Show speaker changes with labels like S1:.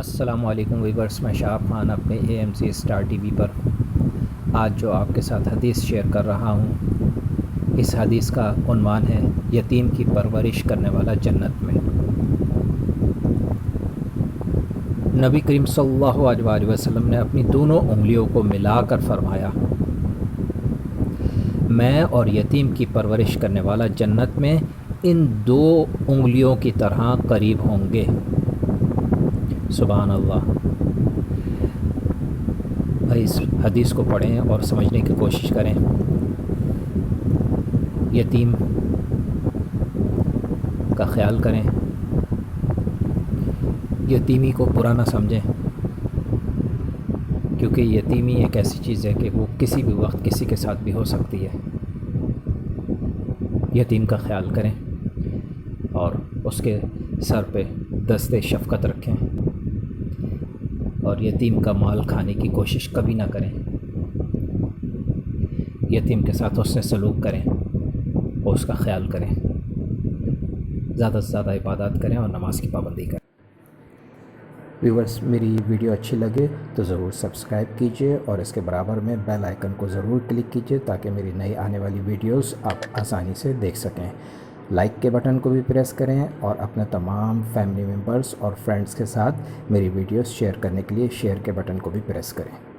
S1: السلام علیکم ویورس، میں شہاب خان اپنے AMC اسٹار ٹی وی پر آج جو آپ کے ساتھ حدیث شیئر کر رہا ہوں، اس حدیث کا عنوان ہے یتیم کی پرورش کرنے والا جنت میں۔ نبی کریم صلی اللہ علیہ وسلم نے اپنی دونوں انگلیوں کو ملا کر فرمایا، میں اور یتیم کی پرورش کرنے والا جنت میں ان دو انگلیوں کی طرح قریب ہوں گے۔ سبحان اللہ۔ بھائی اس حدیث کو پڑھیں اور سمجھنے کی کوشش کریں۔ یتیم کا خیال کریں، یتیمی کو برا نہ سمجھیں، کیونکہ یتیمی ایک ایسی چیز ہے کہ وہ کسی بھی وقت کسی کے ساتھ بھی ہو سکتی ہے۔ یتیم کا خیال کریں اور اس کے سر پہ دست شفقت رکھیں، اور یتیم کا مال کھانے کی کوشش کبھی نہ کریں۔ یتیم کے ساتھ حسن سلوک کریں اور اس کا خیال کریں۔ زیادہ سے زیادہ عبادات کریں اور نماز کی پابندی کریں۔ ویورز، میری ویڈیو اچھی لگے تو ضرور سبسکرائب کیجئے اور اس کے برابر میں بیل آئیکن کو ضرور کلک کیجئے تاکہ میری نئی آنے والی ویڈیوز آپ آسانی سے دیکھ سکیں۔ لائک کے بٹن کو بھی پریس کریں اور اپنے تمام فیملی ممبرز اور فرینڈز کے ساتھ میری ویڈیوز شیئر کرنے کے لیے شیئر کے بٹن کو بھی پریس کریں۔